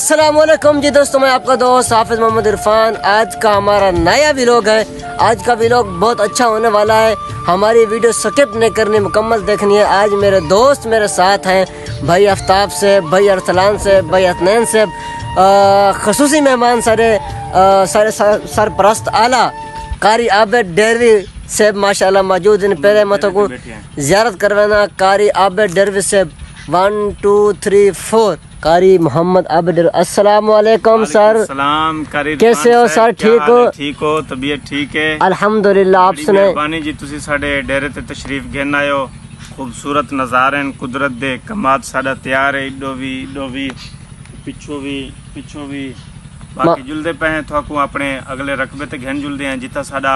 अस्सलाम वालेकुम जी दोस्तों, मैं आपका दोस्त हाफिज मोहम्मद इरफान। आज का हमारा नया व्लॉग है। आज का व्लॉग बहुत अच्छा होने वाला है। हमारी वीडियो स्किप नहीं करनी, मुकम्मल देखनी है। आज मेरे दोस्त मेरे साथ हैं, भाई आफ्ताब से, भाई अरसलान से, भाई हसनैन से, खसूसी मेहमान सारे सरपरस्त आला कारी आबिद डेयरी से माशाल्लाह मौजूद हैं। पहले मैं को ज़ियारत करवाना कारी आबिद डेयरी से 1 2 3 4 कारी मोहम्मद आबिद। अस्सलाम वालेकुम सर। सलाम कारी, कैसे हो सर? ठीक हो? ठीक हो, तबीयत ठीक है अल्हम्दुलिल्लाह। आप सुने मेहरबानी जी, तुसी साडे डेरे ते तशरीफ घेन आयो। खूबसूरत नज़ारे कुदरत दे, कमाद साडा तैयार है। इडो भी पिछो भी बाकी जुलदे पे हैं। थाकू अपने अगले रकबे ते घेन जुलदे हैं जिता साडा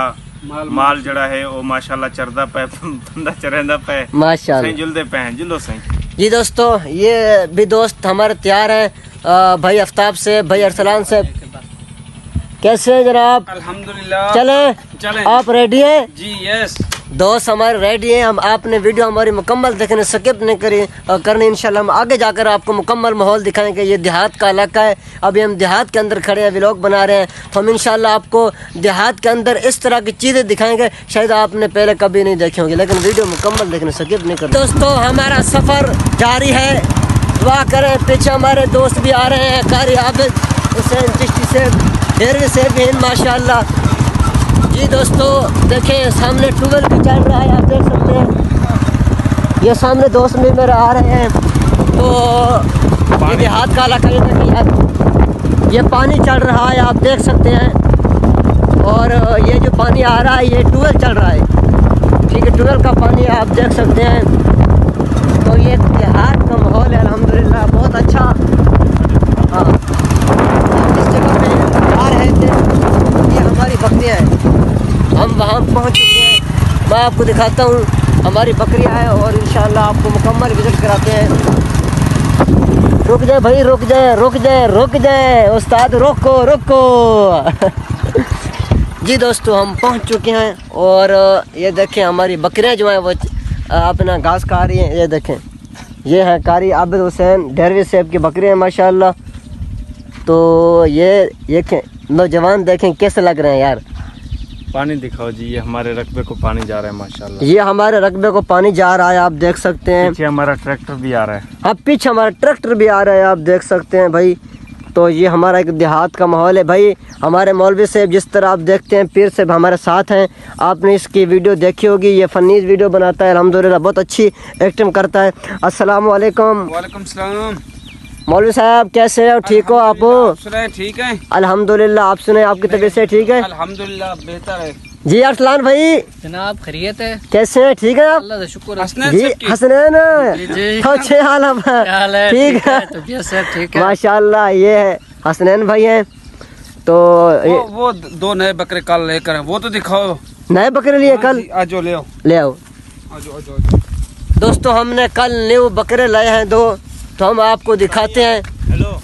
माल जड़ा है वो माशाल्लाह चरदा पे बंदा चरेंदा पे माशाल्लाह जुलदे पे हैं। जुलो सही जी दोस्तों, ये भी दोस्त हमारे तैयार हैं। भाई आफ्ताब से, भाई अरसलान से, कैसे हैं जनाब? अल्हम्दुलिल्लाह। चलें आप रेडी हैं? जी यस दोस्त हमारे रेडी हैं। हम आपने वीडियो हमारी मुकम्मल देखने, स्किप नहीं करनी। इंशाल्लाह हम आगे जाकर आपको मुकम्मल माहौल दिखाएंगे। ये देहात का इलाका है। अभी हम देहात के अंदर खड़े हैं, व्लॉग बना रहे हैं। तो हम इंशाल्लाह आपको देहात के अंदर इस तरह की चीज़ें दिखाएंगे शायद आपने पहले कभी नहीं देखी होंगी, लेकिन वीडियो मुकम्मल देखने, स्किप नहीं करनी। दोस्तों हमारा सफ़र जारी है। दुआ करें। पीछे हमारे दोस्त भी आ रहे हैं, कारी आबिद हुसैन चिश्ती से, डेयरी से भी हैं माशाल्लाह। जी दोस्तों देखें, सामने ट्यूबवेल भी चल रहा है, आप देख सकते हैं। ये सामने दोस्त भी मेरे आ रहे हैं। तो ये देहात का इलाका, ये देखिए यार, ये पानी चल रहा है, आप देख सकते हैं। और ये जो पानी आ रहा है ये ट्यूबवेल चल रहा है, ठीक है, ट्यूबवेल का पानी आप देख सकते हैं। तो ये देहात का माहौल है अल्हम्दुलिल्लाह, बहुत अच्छा। हाँ, जिस जगह पे जा रहे थे ये हमारी बकरियाँ हैं। हम वहाँ पहुँच चुके हैं। मैं आपको दिखाता हूँ हमारी बकरियाँ हैं और इंशाल्लाह आपको मुकम्मल विजिट कराते हैं। रुक जाए भाई, रुक जाए उस्ताद, रोको जी दोस्तों हम पहुँच चुके हैं। और ये देखें हमारी बकरियाँ जो हैं वो अपना घास खा रही हैं। ये देखें, ये हैं कारी आबिद हुसैन डेयरी सेब की बकरियाँ हैं माशाल्लाह। तो ये नौजवान देखें कैसे लग रहे हैं यार। पानी दिखाओ जी। ये हमारे रकबे को पानी जा रहा है माशाल्लाह। ये हमारे रकबे को पानी जा रहा है, आप देख सकते हैं। पीछे हमारा ट्रैक्टर भी आ रहा है। हाँ, पीछे हमारा ट्रैक्टर भी आ रहा है, आप देख सकते हैं भाई। तो ये हमारा एक देहात का माहौल है भाई। हमारे मौलवी साहब जिस तरह आप देखते हैं, पीर साहब हमारे साथ हैं। आपने इसकी वीडियो देखी होगी, ये फनीज वीडियो बनाता है अल्हम्दुलिल्लाह, बहुत अच्छी एक्टिंग करता है। अस्सलाम वालेकुम। वालेकुम सलाम। मौलवी साहब कैसे हो? ठीक हो आप? सुने ठीक है अल्हम्दुलिल्लाह। आप सुने, आपकी तबीयत से ठीक है? अल्हम्दुलिल्लाह बेहतर है जी अरसलान भाई जनाब खैरियत है? कैसे हैं? ठीक है आप? अल्लाह का शुक्र है। जी हसनैन जी। अच्छे हाल है? ठीक है, तबीयत सब ठीक है माशाल्लाह। ये है हसनैन भाई हैं। तो वो दो नए बकरे कल लेकर हैं, वो तो दिखाओ। नए बकरे लिए कल? आजो ले आओ, ले आओ आजो। दोस्तों, हमने कल न्यू बकरे लाए हैं दो, तो हम आपको दिखाते हैं। हेलो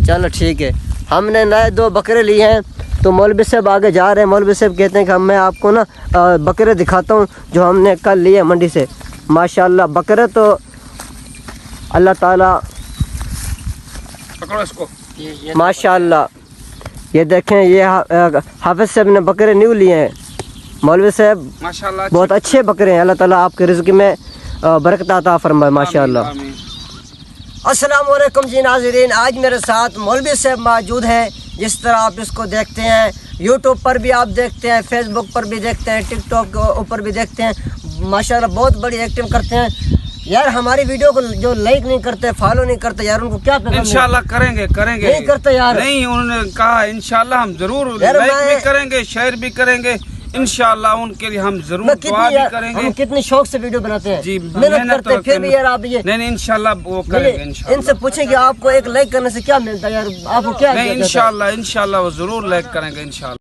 चलो ठीक है, हमने नए 2 बकरे लिए हैं। तो मौलवी साहब आगे जा रहे हैं। मौलवी साहब कहते हैं कि मैं आपको ना बकरे दिखाता हूँ जो हमने कल लिए मंडी से माशाल्लाह। बकरे तो अल्लाह ताला पकड़ो इसको। माशाल्लाह। ये देखें, ये हाफिज साहब ने बकरे न्यू लिए हैं। मौलवी साहब माशाल्लाह बहुत अच्छे बकरे हैं। अल्लाह ताला आपके रिज़्क़ में बरकत अता फरमाए माशाल्लाह। अस्सलाम वालेकुम जी नाज़रीन, आज मेरे साथ मौलवी साहब मौजूद हैं। जिस तरह आप इसको देखते हैं, यूट्यूब पर भी आप देखते हैं, फेसबुक पर भी देखते हैं, टिकटॉक के ऊपर भी देखते हैं। माशाल्लाह बहुत बड़ी एक्टिंग करते हैं यार। हमारी वीडियो को जो लाइक नहीं करते, फॉलो नहीं करते यार, उनको क्या पता? इंशाल्लाह करेंगे नहीं करते यार। नहीं, उन्होंने कहा इंशाल्लाह हम जरूर यार लाइक भी करेंगे, शेयर भी करेंगे। इंशाल्लाह उनके लिए हम जरूर दुआ भी करेंगे। हम कितने शौक से वीडियो बनाते हैं, जी, मेहनत करते हैं, फिर भी यार आप ये नहीं इंशाल्लाह वो करेंगे इंशाल्लाह। इनसे पूछेंगे आपको एक लाइक करने से क्या मिलता है यार, आपको क्या? नहीं इंशाल्लाह वो जरूर लाइक करेंगे इंशाल्लाह।